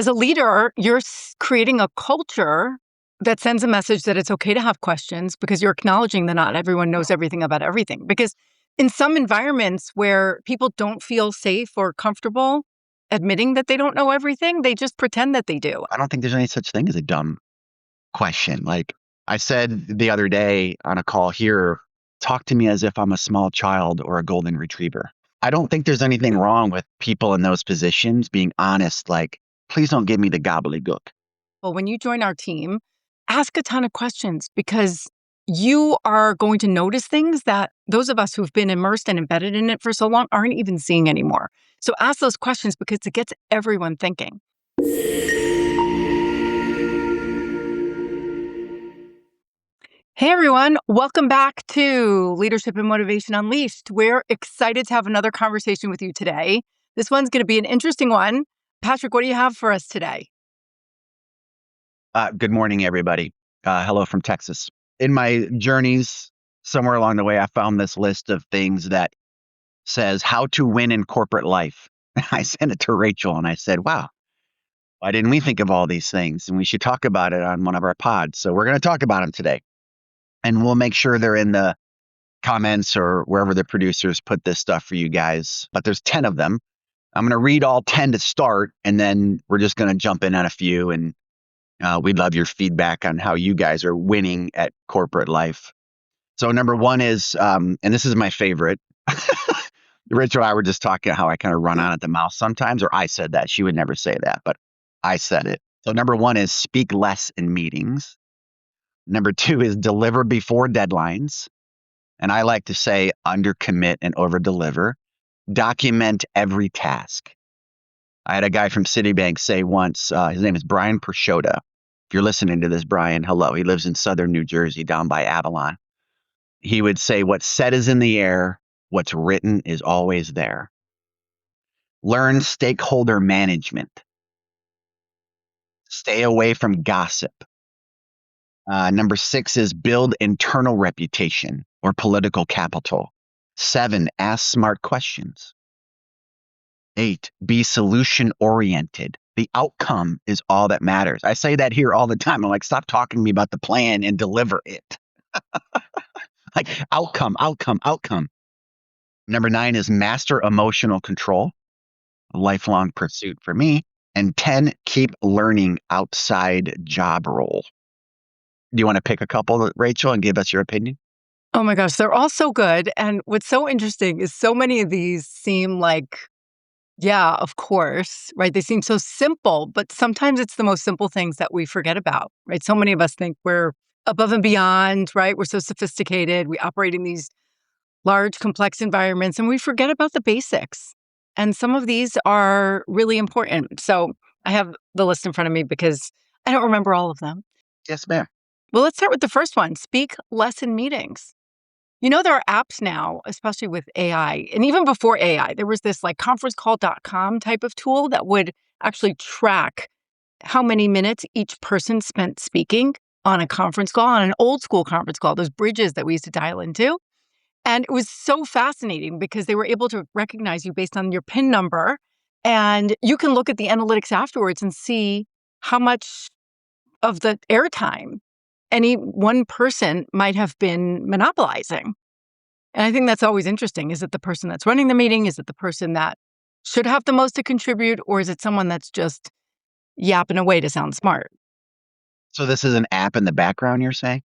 As a leader, you're creating a culture that sends a message that it's okay to have questions because you're acknowledging that not everyone knows everything about everything. Because in some environments where people don't feel safe or comfortable admitting that they don't know everything, they just pretend that they do. I don't think there's any such thing as a dumb question. Like I said the other day on a call here, talk to me as if I'm a small child or a golden retriever. I don't think there's anything wrong with people in those positions being honest, like, please don't give me the gobbledygook. Well, when you join our team, ask a ton of questions because you are going to notice things that those of us who've been immersed and embedded in it for so long aren't even seeing anymore. So ask those questions because it gets everyone thinking. Hey, everyone. Welcome back to Leadership and Motivation Unleashed. We're excited to have another conversation with you today. This one's going to be an interesting one. Patrick, what do you have for us today? Good morning, everybody. Hello from Texas. In my journeys, somewhere along the way, I found this list of things that says how to win in corporate life. I sent it to Rachel and I said, wow, why didn't we think of all these things? And we should talk about it on one of our pods. So we're going to talk about them today. And we'll make sure they're in the comments or wherever the producers put this stuff for you guys. But there's 10 of them. I'm going to read all 10 to start, and then we're just going to jump in on a few. And we'd love your feedback on how you guys are winning at corporate life. So number one is, and this is my favorite. Rachel and I were just talking how I kind of run on at the mouth sometimes, or I said that. She would never say that, but I said it. So number one is speak less in meetings. Number two is deliver before deadlines. And I like to say undercommit and overdeliver. Document every task. I had a guy from Citibank say once, his name is Brian Persciota. If you're listening to this, Brian, hello. He lives in southern New Jersey down by Avalon. He would say, what's said is in the air. What's written is always there. Learn stakeholder management. Stay away from gossip. Number 6 is build internal reputation or political capital. 7, ask smart questions. 8, be solution oriented. The outcome is all that matters. I say that here all the time. I'm like, stop talking to me about the plan and deliver it. Like outcome. Number 9 is master emotional control, a lifelong pursuit for me. And 10, keep learning outside job role. Do you want to pick a couple, Rachel, and give us your opinion? Oh my gosh, they're all so good. And what's so interesting is so many of these seem like, yeah, of course, right? They seem so simple, but sometimes it's the most simple things that we forget about, right? So many of us think we're above and beyond, right? We're so sophisticated. We operate in these large, complex environments, and we forget about the basics. And some of these are really important. So I have the list in front of me because I don't remember all of them. Yes, ma'am. Well, let's start with the first one. Speak less in meetings. You know, there are apps now, especially with AI, and even before AI, there was this like conferencecall.com type of tool that would actually track how many minutes each person spent speaking on a conference call, on an old school conference call, those bridges that we used to dial into. And it was so fascinating because they were able to recognize you based on your PIN number. And you can look at the analytics afterwards and see how much of the airtime any one person might have been monopolizing. And I think that's always interesting. Is it the person that's running the meeting? Is it the person that should have the most to contribute? Or is it someone that's just yapping away to sound smart? So this is an app in the background, you're saying?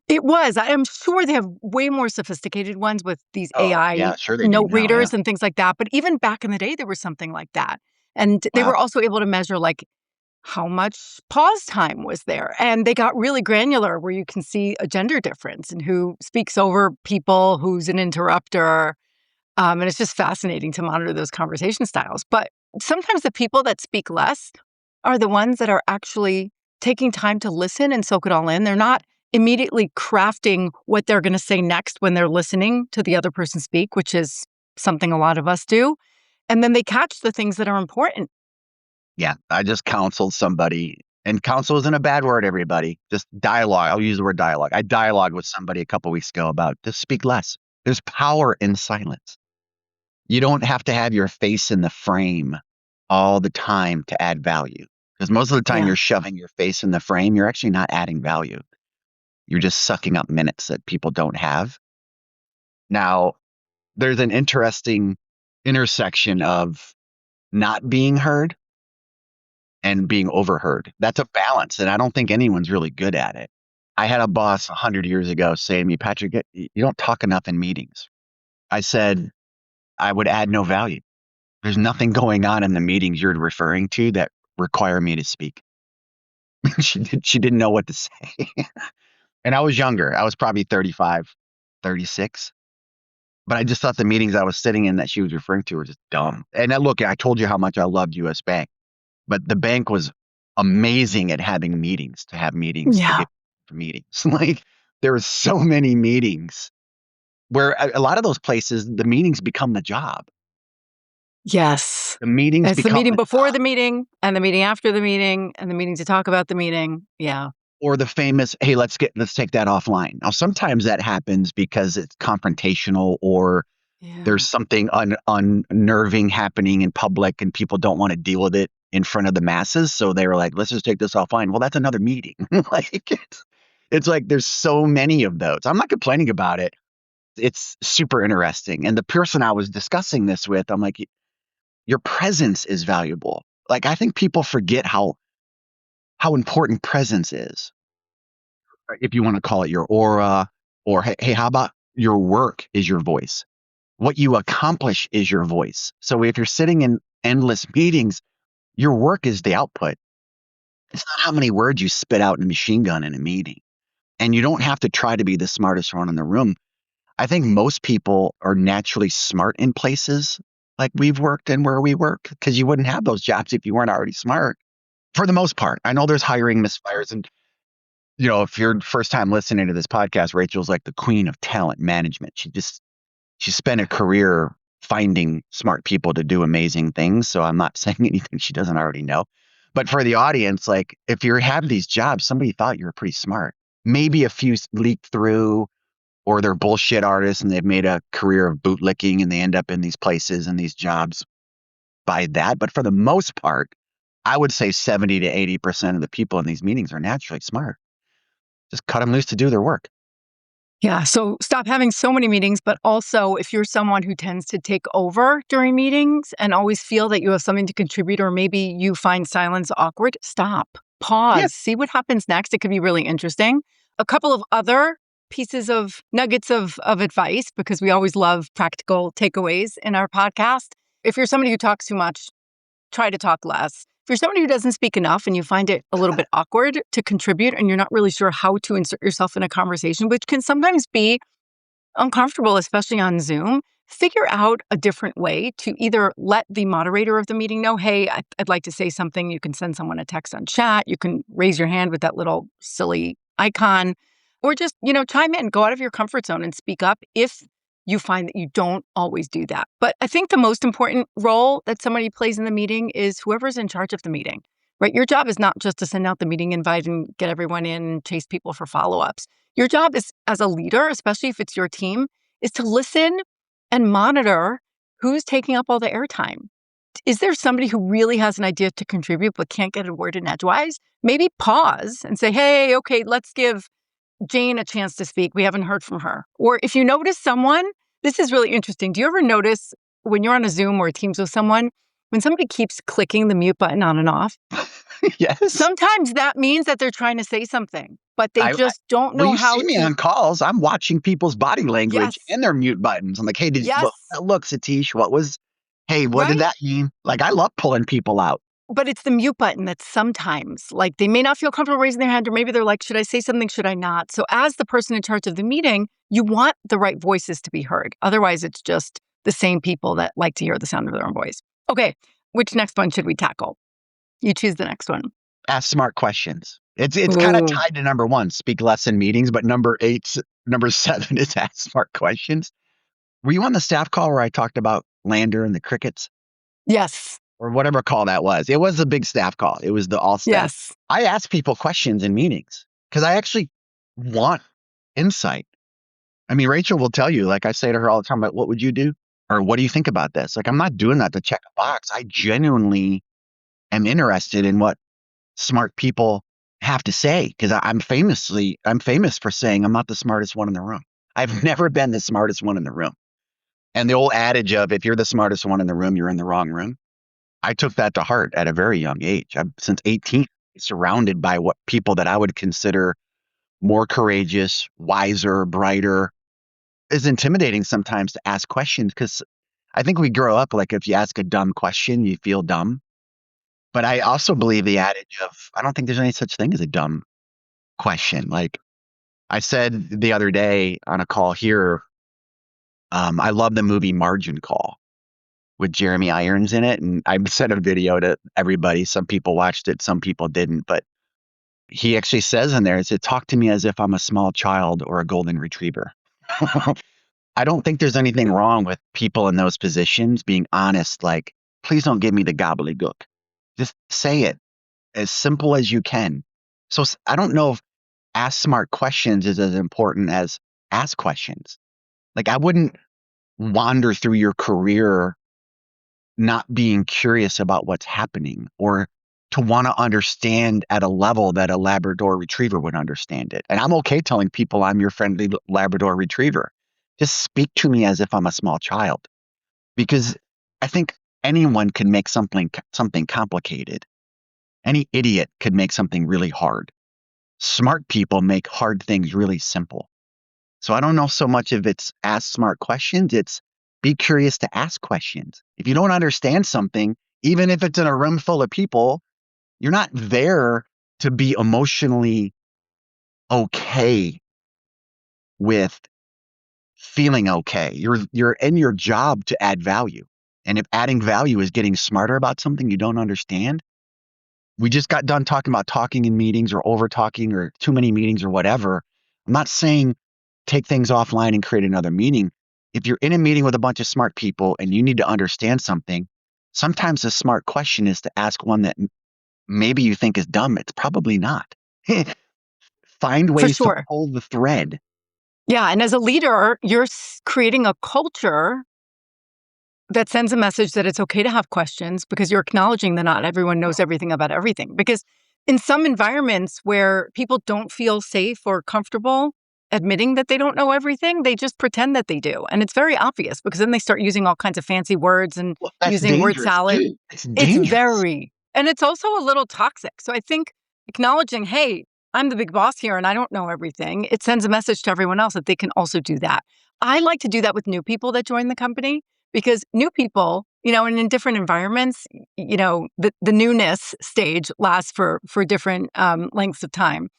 It was. I am sure they have way more sophisticated ones with these AI Yeah, sure they do note now, readers yeah. and things like that. But even back in the day, there was something like that. And they Wow. were also able to measure like how much pause time was there. And they got really granular where you can see a gender difference in who speaks over people, who's an interrupter. And it's just fascinating to monitor those conversation styles. But sometimes the people that speak less are the ones that are actually taking time to listen and soak it all in. They're not immediately crafting what they're going to say next when they're listening to the other person speak, which is something a lot of us do. And then they catch the things that are important. Yeah, I just counseled somebody, and counsel isn't a bad word, everybody. Just dialogue. I'll use the word dialogue. I dialogued with somebody a couple weeks ago about just speak less. There's power in silence. You don't have to have your face in the frame all the time to add value. Because most of the time Yeah. you're shoving your face in the frame. You're actually not adding value. You're just sucking up minutes that people don't have. Now, there's an interesting intersection of not being heard and being overheard. That's a balance, and I don't think anyone's really good at it. I had a boss 100 years ago say to me, Patrick, you don't talk enough in meetings. I said, I would add no value. There's nothing going on in the meetings you're referring to that require me to speak. She didn't know what to say. And I was younger. I was probably 35, 36. But I just thought the meetings I was sitting in that she was referring to were just dumb. And look, I told you how much I loved US Bank, but the bank was amazing at having meetings, to have meetings, to Yeah. get meetings. Like there were so many meetings where a lot of those places, the meetings become the job. Yes. The meetings It's the become meeting the before job. the meeting and the meeting after the meeting and the meeting to talk about the meeting. Yeah. Or the famous, hey, let's take that offline. Now, sometimes that happens because it's confrontational or there's Yeah. something unnerving happening in public and people don't want to deal with it in front of the masses. So they were like, let's just take this offline. Well, that's another meeting. Like it's like there's so many of those. I'm not complaining about it. It's super interesting. And the person I was discussing this with, I'm like, your presence is valuable. Like I think people forget how important presence is. If you want to call it your aura, or hey, how about your work is your voice? What you accomplish is your voice. So if you're sitting in endless meetings, your work is the output. It's not how many words you spit out in a machine gun in a meeting. And you don't have to try to be the smartest one in the room. I think most people are naturally smart in places like we've worked and where we work, because you wouldn't have those jobs if you weren't already smart. For the most part, I know there's hiring misfires, and if you're first time listening to this podcast, Rachel's like the queen of talent management. She spent a career finding smart people to do amazing things. So I'm not saying anything she doesn't already know. But for the audience, like if you have these jobs, somebody thought you were pretty smart. Maybe a few leaked through, or they're bullshit artists and they've made a career of bootlicking and they end up in these places and these jobs by that. But for the most part, I would say 70 to 80% of the people in these meetings are naturally smart. Just cut them loose to do their work. Yeah. So stop having so many meetings, but also if you're someone who tends to take over during meetings and always feel that you have something to contribute, or maybe you find silence awkward, stop, Yeah. pause, see what happens next. It could be really interesting. A couple of other pieces of nuggets of advice, because we always love practical takeaways in our podcast. If you're somebody who talks too much, try to talk less. If you're somebody who doesn't speak enough and you find it a little bit awkward to contribute and you're not really sure how to insert yourself in a conversation, which can sometimes be uncomfortable, especially on Zoom, figure out a different way to either let the moderator of the meeting know, hey, I'd like to say something. You can send someone a text on chat. You can raise your hand with that little silly icon, or just, chime in, go out of your comfort zone and speak up if you find that you don't always do that. But I think the most important role that somebody plays in the meeting is whoever's in charge of the meeting, right? Your job is not just to send out the meeting invite and get everyone in and chase people for follow-ups. Your job is, as a leader, especially if it's your team, is to listen and monitor who's taking up all the airtime. Is there somebody who really has an idea to contribute but can't get a word in edgewise? Maybe pause and say, hey, okay, let's give Jane a chance to speak. We haven't heard from her. Or if you notice someone, this is really interesting. Do you ever notice when you're on a Zoom or a Teams with someone, when somebody keeps clicking the mute button on and off, Yes. sometimes that means that they're trying to say something, but they I just don't Well, know you how see me to. on calls. I'm watching people's body language Yes, and their mute buttons. I'm like, hey, yes, look, Satish, hey, what did right? that mean? Like, I love pulling people out. But it's the mute button that sometimes, like, they may not feel comfortable raising their hand, or maybe they're like, should I say something? Should I not? So, as the person in charge of the meeting, you want the right voices to be heard. Otherwise, it's just the same people that like to hear the sound of their own voice. Okay, which next one should we tackle? You choose the next one. Ask smart questions. It's kind of Ooh, tied to number one, speak less in meetings, but number seven is ask smart questions. Were you on the staff call where I talked about Lander and the crickets? yes, Or whatever call that was. It was a big staff call. It was the all staff. yes. I ask people questions in meetings because I actually want insight. I mean, Rachel will tell you, like I say to her all the time, but what would you do? Or what do you think about this? Like, I'm not doing that to check a box. I genuinely am interested in what smart people have to say, because I'm famous for saying I'm not the smartest one in the room. I've never been the smartest one in the room. And the old adage of if you're the smartest one in the room, you're in the wrong room. I took that to heart at a very young age. I'm since 18, surrounded by what people that I would consider more courageous, wiser, brighter. Is intimidating sometimes to ask questions because I think we grow up like if you ask a dumb question, you feel dumb. But I also believe the adage of I don't think there's any such thing as a dumb question. Like I said the other day on a call here, I love the movie Margin Call with Jeremy Irons in it. And I sent a video to everybody. Some people watched it, some people didn't. But he actually says in there, it said, talk to me as if I'm a small child or a golden retriever. I don't think there's anything wrong with people in those positions being honest. Like, please don't give me the gobbledygook. Just say it as simple as you can. So I don't know if ask smart questions is as important as ask questions. Like, I wouldn't wander through your career not being curious about what's happening or to want to understand at a level that a Labrador retriever would understand it. And I'm okay telling people I'm your friendly Labrador retriever. Just speak to me as if I'm a small child because I think anyone can make something complicated. Any idiot could make something really hard. Smart people make hard things really simple. So I don't know so much if it's ask smart questions, it's be curious to ask questions. If you don't understand something, even if it's in a room full of people, you're not there to be emotionally okay with feeling okay. You're in your job to add value. And if adding value is getting smarter about something you don't understand, we just got done talking about talking in meetings or over talking or too many meetings or whatever. I'm not saying take things offline and create another meeting. If you're in a meeting with a bunch of smart people and you need to understand something, sometimes a smart question is to ask one that maybe you think is dumb. It's probably not. Find For ways to sure. pull the thread. Yeah, and as a leader, you're creating a culture that sends a message that it's okay to have questions because you're acknowledging that not everyone knows everything about everything. Because in some environments where people don't feel safe or comfortable admitting that they don't know everything, they just pretend that they do. And it's very obvious because then they start using all kinds of fancy words and Well, that's using word dangerous salad. too. It's It's dangerous. very, and it's also a little toxic. So I think acknowledging, hey, I'm the big boss here and I don't know everything, it sends a message to everyone else that they can also do that. I like to do that with new people that join the company because new people, and in different environments, the newness stage lasts for different lengths of time.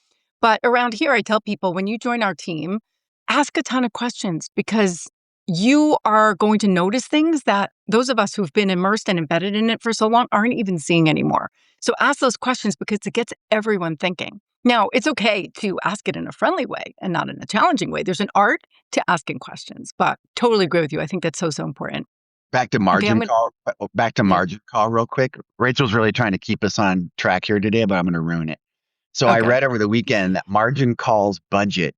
But around here, I tell people when you join our team, ask a ton of questions because you are going to notice things that those of us who've been immersed and embedded in it for so long aren't even seeing anymore. So ask those questions because it gets everyone thinking. Now, it's okay to ask it in a friendly way and not in a challenging way. There's an art to asking questions, but totally agree with you. I think that's so, so important. Back to Okay, margin call. Back to yeah, margin call real quick. Rachel's really trying to keep us on track here today, but I'm going to ruin it. So I okay. read over the weekend that Margin Call's budget.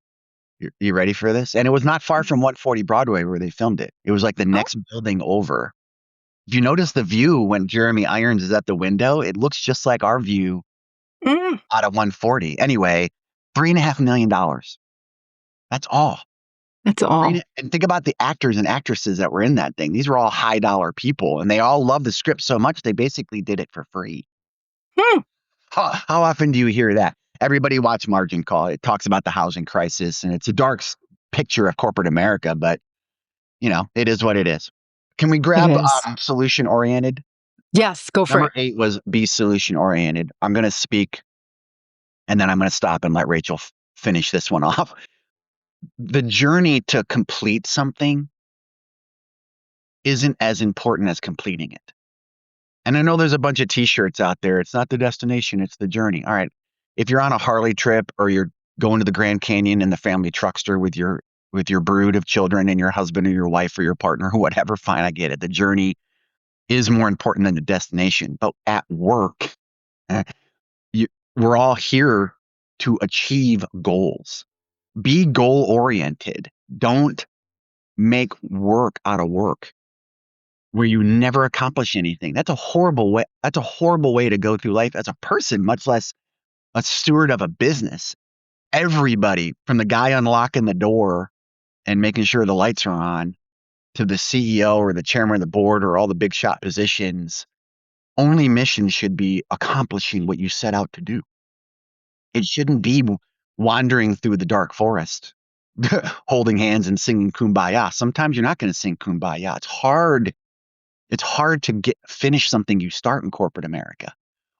You ready for this? And it was not far from 140 Broadway where they filmed it. It was like the Oh, next building over. If you notice the view when Jeremy Irons is at the window, it looks just like our view mm, out of 140. Anyway, $3.5 million. That's all. that's all. And think about the actors and actresses that were in that thing. These were all high dollar people, and they all loved the script so much they basically did it for free. Hmm. How often do you hear that? Everybody watch Margin Call. It talks about the housing crisis, and it's a dark picture of corporate America, but it is what it is. Can we It grab is. solution oriented? Yes, go for Number it. 8 was be solution oriented. I'm going to speak and then I'm going to stop and let Rachel finish this one off. The journey to complete something isn't as important as completing it. And I know there's a bunch of t-shirts out there. It's not the destination, it's the journey. All right. If you're on a Harley trip or you're going to the Grand Canyon in the family truckster with your brood of children and your husband or your wife or your partner or whatever, fine, I get it. The journey is more important than the destination. But at work, eh, we're all here to achieve goals. Be goal oriented. Don't make work out of work. where you never accomplish anything. That's a horrible way. That's a horrible way to go through life as a person, much less a steward of a business. Everybody, from the guy unlocking the door and making sure the lights are on to the CEO or the chairman of the board or all the big shot positions, only mission should be accomplishing what you set out to do. It shouldn't be wandering through the dark forest, holding hands and singing Kumbaya. Sometimes you're not going to sing Kumbaya. It's hard. It's hard to finish something you start in corporate America.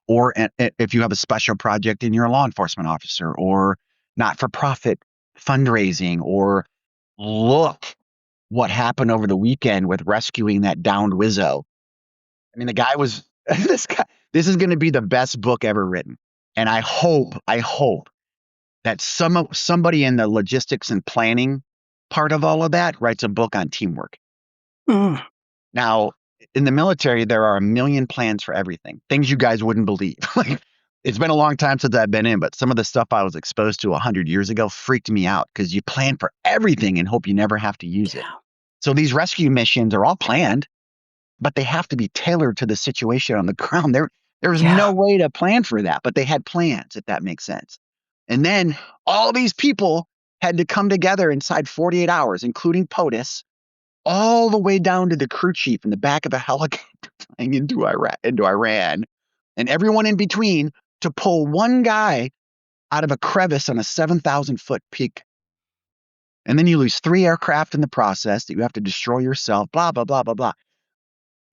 Or if you have a special project and you're a law enforcement officer, or not-for-profit fundraising, or look what happened over the weekend with rescuing that downed Wizzo. I mean, the guy was this is going to be the best book ever written. And I hope that somebody in the logistics and planning part of all of that writes a book on teamwork. Mm. Now, in the military, there are a million plans for everything, things you guys wouldn't believe. Like, it's been a long time since I've been in, but some of the stuff I was exposed to 100 years ago freaked me out because you plan for everything and hope you never have to use it. So these rescue missions are all planned, but they have to be tailored to the situation on the ground. There's no way to plan for that, but they had plans, if that makes sense. And then all these people had to come together inside 48 hours, including POTUS, all the way down to the crew chief in the back of a helicopter flying into Iran, and everyone in between to pull one guy out of a crevice on a 7,000-foot peak. And then you lose 3 aircraft in the process that you have to destroy yourself, blah, blah, blah, blah, blah.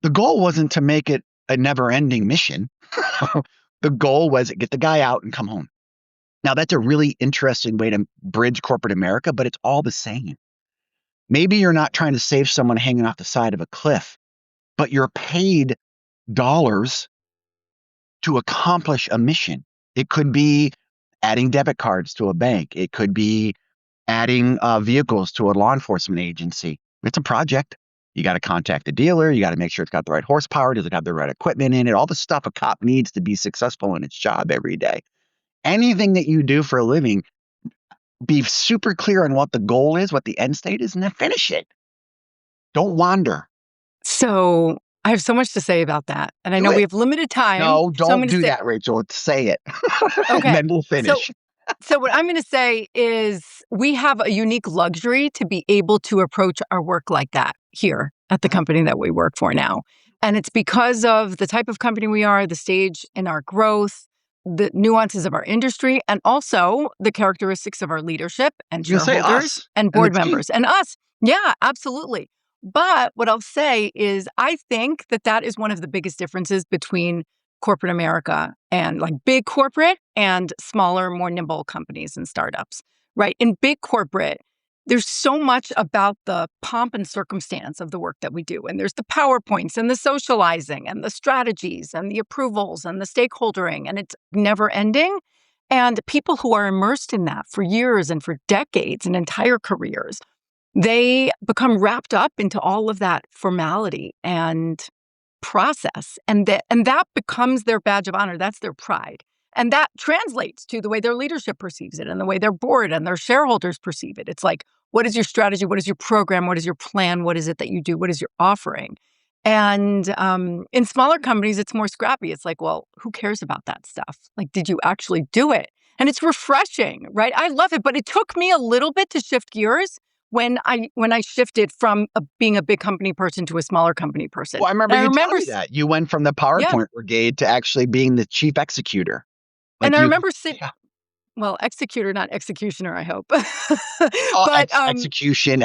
The goal wasn't to make it a never-ending mission. The goal was get the guy out and come home. Now, that's a really interesting way to bridge corporate America, but it's all the same. Maybe you're not trying to save someone hanging off the side of a cliff, but you're paid dollars to accomplish a mission. It could be adding debit cards to a bank. It could be adding vehicles to a law enforcement agency. It's a project. You got to contact the dealer. You got to make sure it's got the right horsepower. Does it have the right equipment in it? All the stuff a cop needs to be successful in its job every day. Anything that you do for a living, be super clear on what the goal is, what the end state is, and then finish it. Don't wander. So I have so much to say about that. And I know we have limited time. No, so don't do that, Rachel. Say it. Okay. And then we'll finish. So what I'm going to say is we have a unique luxury to be able to approach our work like that here at the company that we work for now. And it's because of the type of company we are, the stage in our growth, the nuances of our industry, and also the characteristics of our leadership and shareholders and board members and us. Yeah, absolutely. But what I'll say is I think that is one of the biggest differences between corporate America and like big corporate and smaller, more nimble companies and startups, right? In big corporate, there's so much about the pomp and circumstance of the work that we do. And there's the PowerPoints and the socializing and the strategies and the approvals and the stakeholdering, and it's never ending. And people who are immersed in that for years and for decades and entire careers, they become wrapped up into all of that formality and process. And that becomes their badge of honor. That's their pride. And that translates to the way their leadership perceives it and the way their board and their shareholders perceive it. It's like, what is your strategy? What is your program? What is your plan? What is it that you do? What is your offering? And in smaller companies, it's more scrappy. It's like, well, who cares about that stuff? Like, did you actually do it? And it's refreshing, right? I love it. But it took me a little bit to shift gears when I shifted from being a big company person to a smaller company person. Well, I remember you telling me that. You went from the PowerPoint brigade to actually being the chief executioner. Like and I remember sitting, well, executor, not executioner, I hope. But executioner.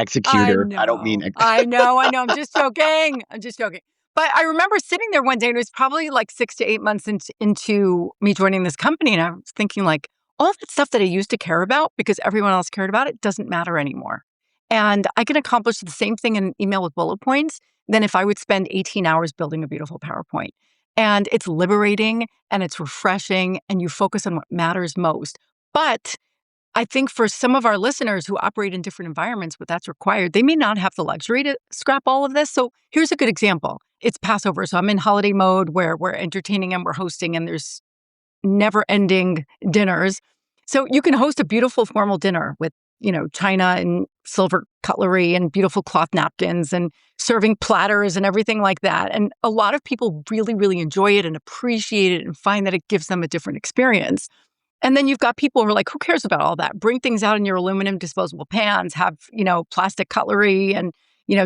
I don't mean. I know. I'm just joking. But I remember sitting there one day, and it was probably like 6 to 8 months into me joining this company, and I was thinking like, all that stuff that I used to care about because everyone else cared about it doesn't matter anymore. And I can accomplish the same thing in an email with bullet points than if I would spend 18 hours building a beautiful PowerPoint. And it's liberating and it's refreshing and you focus on what matters most. But I think for some of our listeners who operate in different environments, but that's required, they may not have the luxury to scrap all of this. So here's a good example. It's Passover. So I'm in holiday mode where we're entertaining and we're hosting and there's never-ending dinners. So you can host a beautiful formal dinner with china and silver cutlery and beautiful cloth napkins and serving platters and everything like that. And a lot of people really, really enjoy it and appreciate it and find that it gives them a different experience. And then you've got people who are like, who cares about all that? Bring things out in your aluminum disposable pans, have, plastic cutlery, and,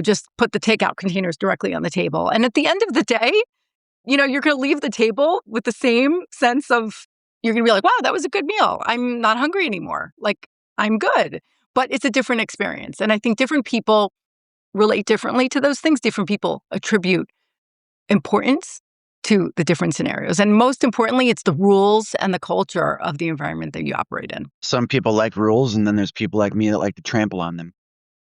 just put the takeout containers directly on the table. And at the end of the day, you're going to leave the table with the same sense of, you're going to be like, wow, that was a good meal. I'm not hungry anymore. Like, I'm good. But it's a different experience. And I think different people relate differently to those things. Different people attribute importance to the different scenarios. And most importantly, it's the rules and the culture of the environment that you operate in. Some people like rules, and then there's people like me that like to trample on them.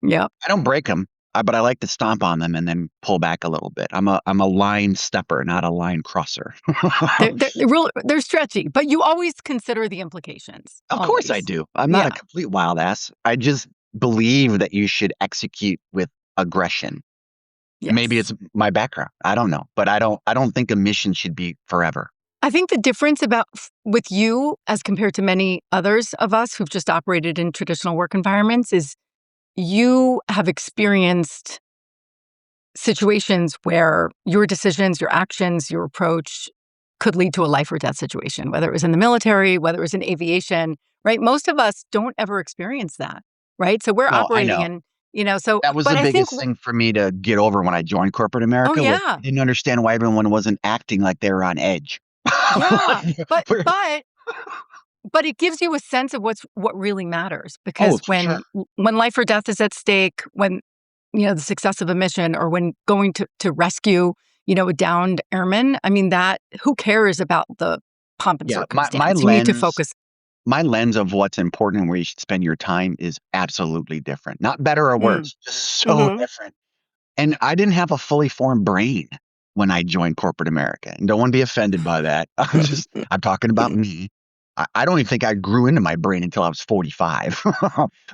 Yeah. I don't break them, but I like to stomp on them and then pull back a little bit. I'm a line stepper, not a line crosser. They're stretchy, but you always consider the implications. Of course I do. I'm not a complete wild ass. I just believe that you should execute with aggression. Yes. Maybe it's my background. I don't know, but I don't think a mission should be forever. I think the difference with you as compared to many others of us who've just operated in traditional work environments is you have experienced situations where your decisions, your actions, your approach could lead to a life or death situation, whether it was in the military, whether it was in aviation, right? Most of us don't ever experience that, right? So we're operating in, so that was but the biggest thing for me to get over when I joined corporate America. Oh, yeah. I didn't understand why everyone wasn't acting like they were on edge. Yeah, but it gives you a sense of what really matters, because when life or death is at stake, when the success of a mission, or when going to rescue a downed airman, I mean, that who cares about the pomp and circumstance? You need to focus. My lens of what's important and where you should spend your time is absolutely different. Not better or worse, just so different. And I didn't have a fully formed brain when I joined corporate America. And don't want to be offended by that. I'm talking about me. I don't even think I grew into my brain until I was 45.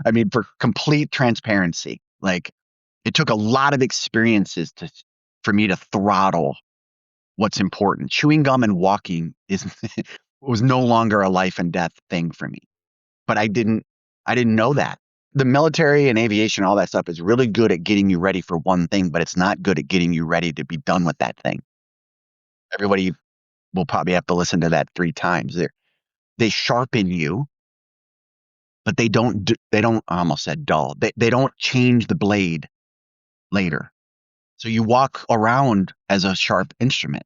I mean, for complete transparency, like it took a lot of experiences for me to throttle what's important. Chewing gum and walking was no longer a life and death thing for me. But I didn't know that. The military and aviation, all that stuff is really good at getting you ready for one thing, but it's not good at getting you ready to be done with that thing. Everybody will probably have to listen to that 3 times. They sharpen you, but they don't, I almost said dull. They don't change the blade later. So you walk around as a sharp instrument.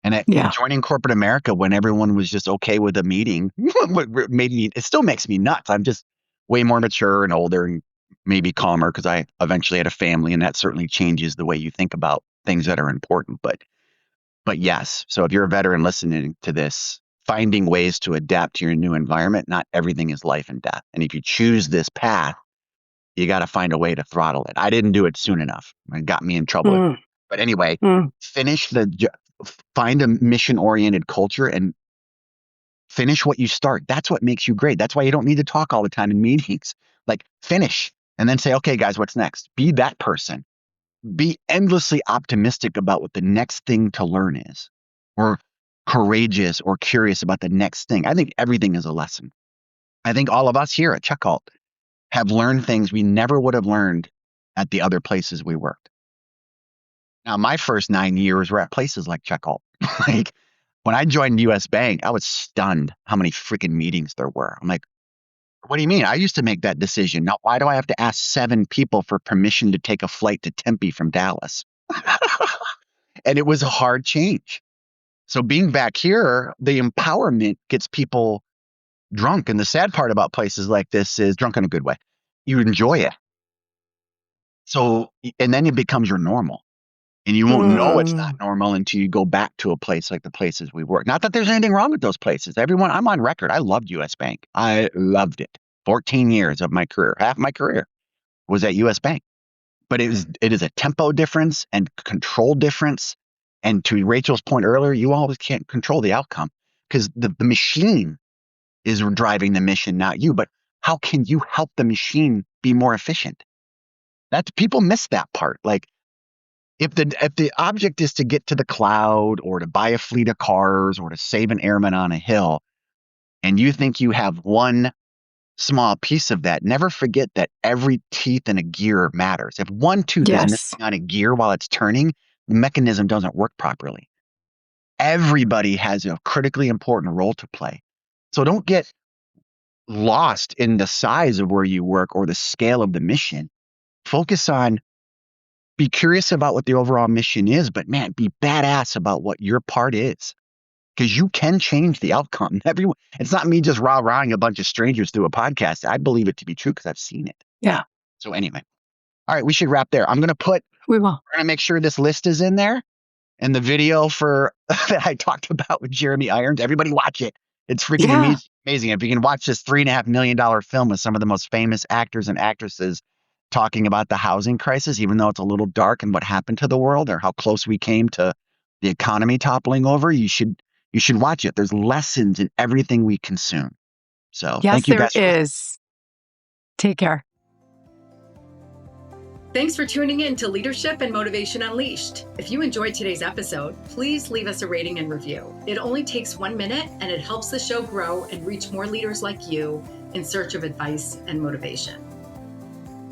And joining corporate America when everyone was just okay with a meeting, it still makes me nuts. I'm just way more mature and older and maybe calmer because I eventually had a family, and that certainly changes the way you think about things that are important. But yes, so if you're a veteran listening to this, finding ways to adapt to your new environment, not everything is life and death. And if you choose this path, you got to find a way to throttle it. I didn't do it soon enough. It got me in trouble. But anyway, find a mission-oriented culture and finish what you start. That's what makes you great. That's why you don't need to talk all the time in meetings. Like, finish and then say, okay, guys, what's next? Be that person. Be endlessly optimistic about what the next thing to learn is, or courageous or curious about the next thing. I think everything is a lesson. I think all of us here at Checkalt have learned things we never would have learned at the other places we worked. Now, my first 9 years were at places like Checkalt. Like, when I joined US Bank, I was stunned how many freaking meetings there were. I'm like, what do you mean? I used to make that decision. Now, why do I have to ask 7 people for permission to take a flight to Tempe from Dallas? And it was a hard change. So being back here, the empowerment gets people drunk. And the sad part about places like this is drunk in a good way. You enjoy it. So, and then it becomes your normal. And you won't know it's not normal until you go back to a place like the places we work. Not that there's anything wrong with those places. I'm on record. I loved US Bank. I loved it. 14 years of my career, half my career was at US Bank. But it is a tempo difference and control difference. And to Rachel's point earlier, you always can't control the outcome because the machine is driving the mission, not you. But how can you help the machine be more efficient? People miss that part. Like, if the object is to get to the cloud or to buy a fleet of cars or to save an airman on a hill, and you think you have one small piece of that. Never forget that every teeth in a gear matters. If one tooth is Yes. missing on a gear while it's turning, the mechanism doesn't work properly. Everybody has a critically important role to play. So don't get lost in the size of where you work or the scale of the mission. Focus on, be curious about what the overall mission is, but man, be badass about what your part is. Because you can change the outcome. Everyone, it's not me just rah-rahing a bunch of strangers through a podcast. I believe it to be true because I've seen it. Yeah, So anyway, all right, we should wrap there. We're we will. gonna make sure this list is in there and the video for that I talked about with Jeremy Irons. Everybody watch it. It's freaking Yeah. amazing. If you can watch this $3.5 million film with some of the most famous actors and actresses talking about the housing crisis, even though it's a little dark and what happened to the world or how close we came to the economy toppling over, you should watch it. There's lessons in everything we consume. So Yes, thank you there guys for listening. is. Take care. Thanks for tuning in to Leadership and Motivation Unleashed. If you enjoyed today's episode, please leave us a rating and review. It only takes 1 minute and it helps the show grow and reach more leaders like you in search of advice and motivation.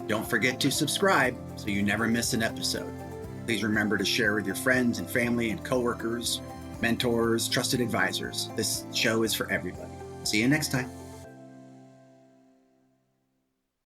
Don't forget to subscribe so you never miss an episode. Please remember to share with your friends and family and coworkers, mentors, trusted advisors. This show is for everybody. See you next time.